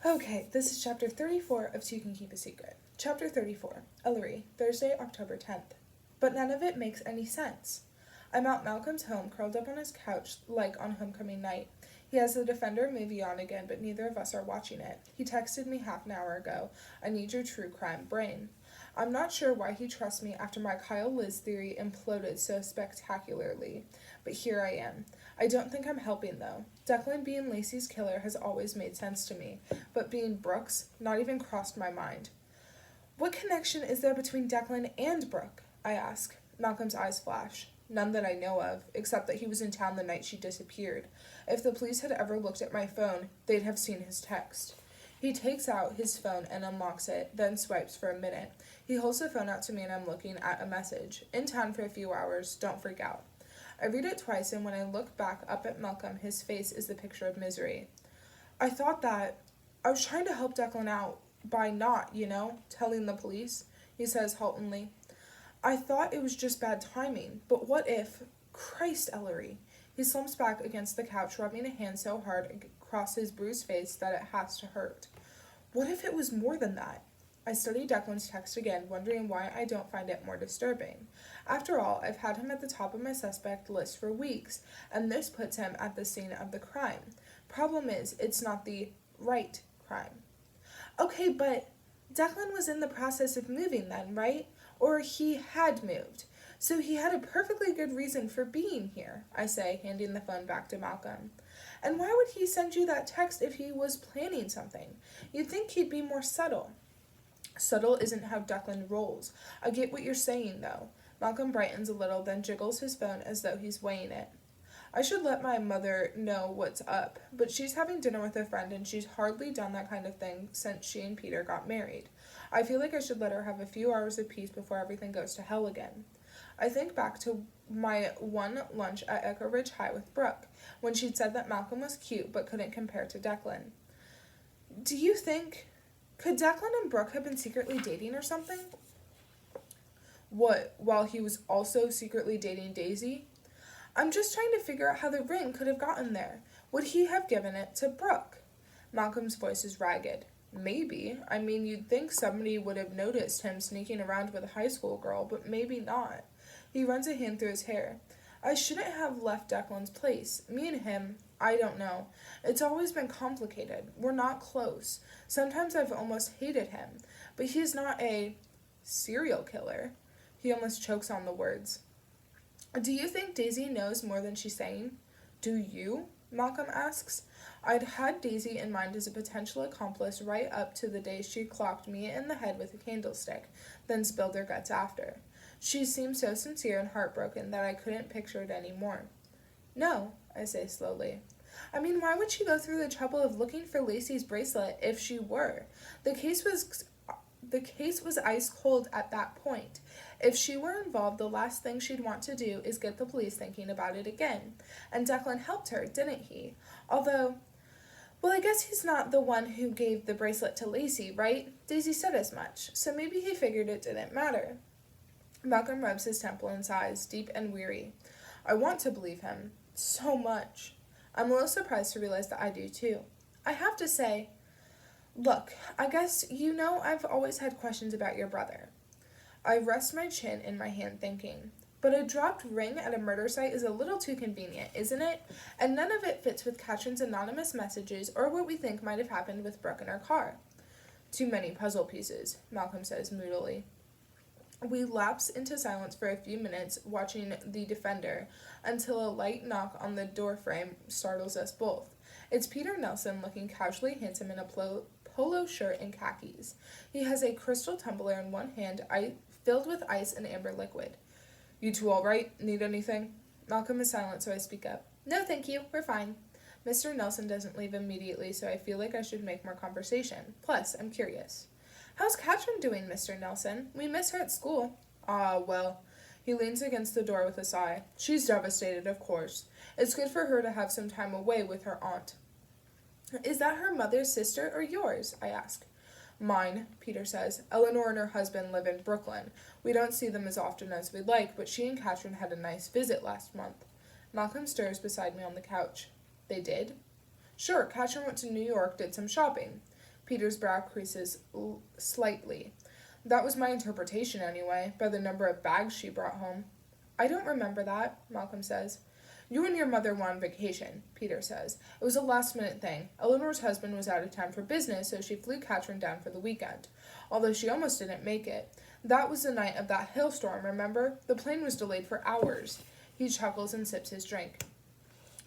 Okay, this is chapter 34 of So You Can Keep a Secret. Chapter 34, Ellery, Thursday, October 10th. But none of it makes any sense. I'm at Malcolm's home, curled up on his couch like on homecoming night. He has the Defender movie on again, but neither of us are watching it. He texted me half an hour ago, I need your true crime brain. I'm not sure why he trusts me after my Kyle Liz theory imploded so spectacularly, but here I am. I don't think I'm helping, though. Declan being Lacey's killer has always made sense to me, but being Brooke's not even crossed my mind. What connection is there between Declan and Brooke? I ask. Malcolm's eyes flash. None that I know of, except that he was in town the night she disappeared. If the police had ever looked at my phone, they'd have seen his text. He takes out his phone and unlocks it, then swipes for a minute. He holds the phone out to me and I'm looking at a message. In town for a few hours, don't freak out. I read it twice, and when I look back up at Malcolm, his face is the picture of misery. I was trying to help Declan out by not, telling the police, he says haltingly. I thought it was just bad timing, but what if... Christ, Ellery. He slumps back against the couch, rubbing a hand so hard across his bruised face that it has to hurt. What if it was more than that? I study Declan's text again, wondering why I don't find it more disturbing. After all, I've had him at the top of my suspect list for weeks, and this puts him at the scene of the crime. Problem is, it's not the right crime. Okay, but Declan was in the process of moving then, right? Or he had moved. So he had a perfectly good reason for being here, I say, handing the phone back to Malcolm. And why would he send you that text if he was planning something? You'd think he'd be more subtle. Subtle isn't how Declan rolls. I get what you're saying, though. Malcolm brightens a little, then jiggles his phone as though he's weighing it. I should let my mother know what's up, but she's having dinner with a friend and she's hardly done that kind of thing since she and Peter got married. I feel like I should let her have a few hours of peace before everything goes to hell again. I think back to my one lunch at Echo Ridge High with Brooke, when she'd said that Malcolm was cute but couldn't compare to Declan. Do you think... Could Declan and Brooke have been secretly dating or something? What, while he was also secretly dating Daisy? I'm just trying to figure out how the ring could have gotten there. Would he have given it to Brooke? Malcolm's voice is ragged. Maybe. I mean, you'd think somebody would have noticed him sneaking around with a high school girl, but maybe not. He runs a hand through his hair. I shouldn't have left Declan's place. Me and him, I don't know. It's always been complicated. We're not close. Sometimes I've almost hated him. But he's not a serial killer. He almost chokes on the words. Do you think Daisy knows more than she's saying? Do you? Malcolm asks. I'd had Daisy in mind as a potential accomplice right up to the day she clocked me in the head with a candlestick, then spilled her guts after. She seemed so sincere and heartbroken that I couldn't picture it anymore. No, I say slowly. I mean, why would she go through the trouble of looking for Lacey's bracelet if she were? The case was ice cold at that point. If she were involved, the last thing she'd want to do is get the police thinking about it again. And Declan helped her, didn't he? Although, well, I guess he's not the one who gave the bracelet to Lacey, right? Daisy said as much, so maybe he figured it didn't matter. Malcolm rubs his temple and sighs, deep and weary. I want to believe him. So much. I'm a little surprised to realize that I do too. I have to say, look, I guess I've always had questions about your brother. I rest my chin in my hand thinking, but a dropped ring at a murder site is a little too convenient, isn't it? And none of it fits with Katrin's anonymous messages or what we think might have happened with Brooke in her car. Too many puzzle pieces, Malcolm says moodily. We lapse into silence for a few minutes, watching The Defender, until a light knock on the doorframe startles us both. It's Peter Nelson, looking casually handsome in a polo shirt and khakis. He has a crystal tumbler in one hand, filled with ice and amber liquid. You two all right? Need anything? Malcolm is silent, so I speak up. No, thank you. We're fine. Mr. Nelson doesn't leave immediately, so I feel like I should make more conversation. Plus, I'm curious. How's Katrin doing, Mr. Nelson? We miss her at school. Ah, well. He leans against the door with a sigh. She's devastated, of course. It's good for her to have some time away with her aunt. Is that her mother's sister or yours? I ask. Mine, Peter says. Eleanor and her husband live in Brooklyn. We don't see them as often as we'd like, but she and Katrin had a nice visit last month. Malcolm stirs beside me on the couch. They did? Sure, Katrin went to New York, did some shopping. Peter's brow creases slightly. That was my interpretation anyway, by the number of bags she brought home. I don't remember that, Malcolm says. You and your mother were on vacation, Peter says. It was a last-minute thing. Eleanor's husband was out of town for business, so she flew Katrin down for the weekend, although she almost didn't make it. That was the night of that hailstorm, remember? The plane was delayed for hours. He chuckles and sips his drink.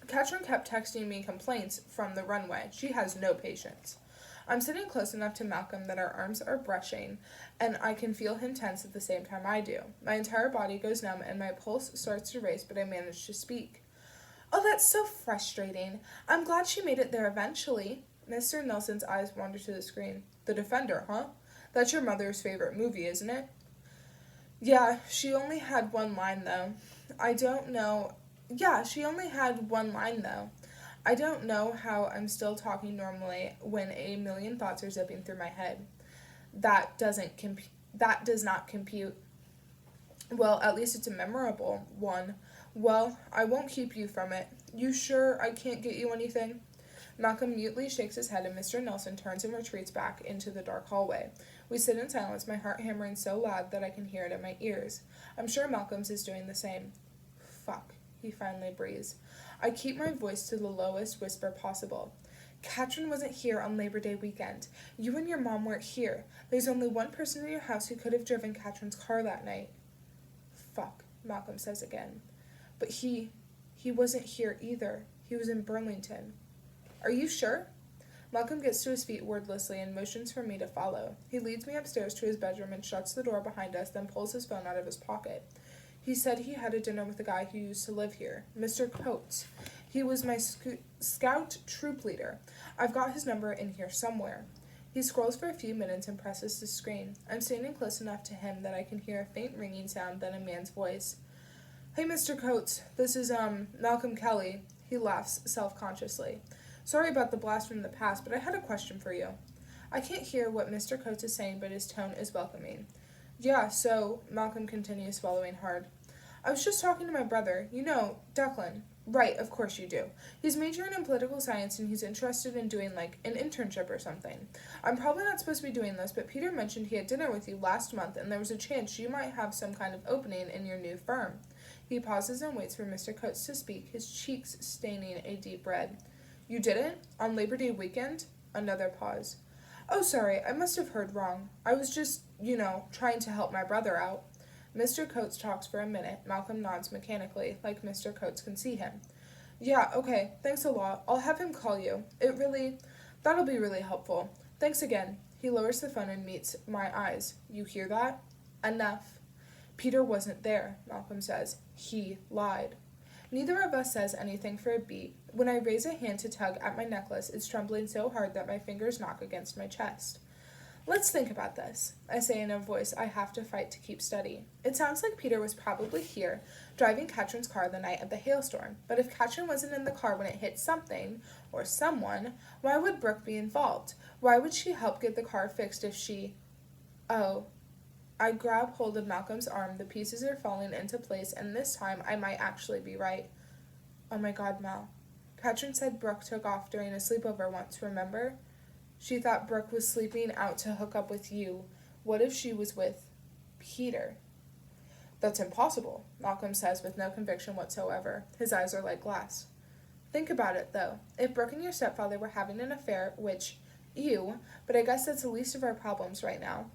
Katrin kept texting me complaints from the runway. She has no patience. I'm sitting close enough to Malcolm that our arms are brushing, and I can feel him tense at the same time I do. My entire body goes numb, and my pulse starts to race, but I manage to speak. Oh, that's so frustrating. I'm glad she made it there eventually. Mr. Nelson's eyes wander to the screen. The Defender, huh? That's your mother's favorite movie, isn't it? Yeah, she only had one line, though. I don't know how I'm still talking normally when a million thoughts are zipping through my head. That does not compute. Well, at least it's a memorable one. Well, I won't keep you from it. You sure I can't get you anything? Malcolm mutely shakes his head, and Mr. Nelson turns and retreats back into the dark hallway. We sit in silence, my heart hammering so loud that I can hear it in my ears. I'm sure Malcolm's is doing the same. Fuck, he finally breathes. I keep my voice to the lowest whisper possible. Katrin wasn't here on Labor Day weekend. You and your mom weren't here. There's only one person in your house who could have driven Katrin's car that night. Fuck, Malcolm says again. But he wasn't here either. He was in Burlington. Are you sure? Malcolm gets to his feet wordlessly and motions for me to follow. He leads me upstairs to his bedroom and shuts the door behind us, then pulls his phone out of his pocket. He said he had a dinner with a guy who used to live here, Mr. Coates. He was my scout troop leader. I've got his number in here somewhere. He scrolls for a few minutes and presses the screen. I'm standing close enough to him that I can hear a faint ringing sound, then a man's voice. Hey, Mr. Coates, this is, Malcolm Kelly. He laughs self-consciously. Sorry about the blast from the past, but I had a question for you. I can't hear what Mr. Coates is saying, but his tone is welcoming. Yeah, so, Malcolm continues, swallowing hard. I was just talking to my brother. You know, Declan. Right, of course you do. He's majoring in political science and he's interested in doing, like, an internship or something. I'm probably not supposed to be doing this, but Peter mentioned he had dinner with you last month and there was a chance you might have some kind of opening in your new firm. He pauses and waits for Mr. Coates to speak, his cheeks staining a deep red. You didn't? On Labor Day weekend? Another pause. Oh, sorry, I must have heard wrong. I was just, trying to help my brother out. Mr. Coates talks for a minute. Malcolm nods mechanically, like Mr. Coates can see him. Yeah, okay, thanks a lot. I'll have him call you. That'll be really helpful. Thanks again. He lowers the phone and meets my eyes. You hear that? Enough. Peter wasn't there, Malcolm says. He lied. Neither of us says anything for a beat. When I raise a hand to tug at my necklace, it's trembling so hard that my fingers knock against my chest. Let's think about this, I say in a voice I have to fight to keep steady. It sounds like Peter was probably here, driving Katrin's car the night of the hailstorm. But if Katrin wasn't in the car when it hit something, or someone, why would Brooke be involved? Why would she help get the car fixed if she... Oh. I grab hold of Malcolm's arm, the pieces are falling into place, and this time I might actually be right. Oh my God, Mal. Katrin said Brooke took off during a sleepover once, remember? She thought Brooke was sleeping out to hook up with you. What if she was with Peter? That's impossible, Malcolm says with no conviction whatsoever. His eyes are like glass. Think about it, though. If Brooke and your stepfather were having an affair, which, but I guess that's the least of our problems right now.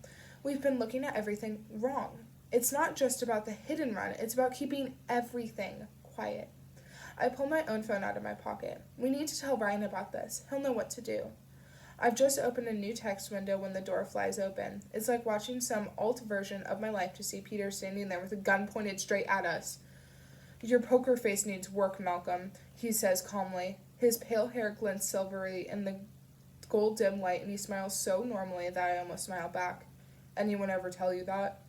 We've been looking at everything wrong. It's not just about the hit and run, it's about keeping everything quiet. I pull my own phone out of my pocket. We need to tell Ryan about this. He'll know what to do. I've just opened a new text window when the door flies open. It's like watching some alt version of my life to see Peter standing there with a gun pointed straight at us. Your poker face needs work, Malcolm, he says calmly. His pale hair glints silvery in the gold dim light, and he smiles so normally that I almost smile back. Anyone ever tell you that?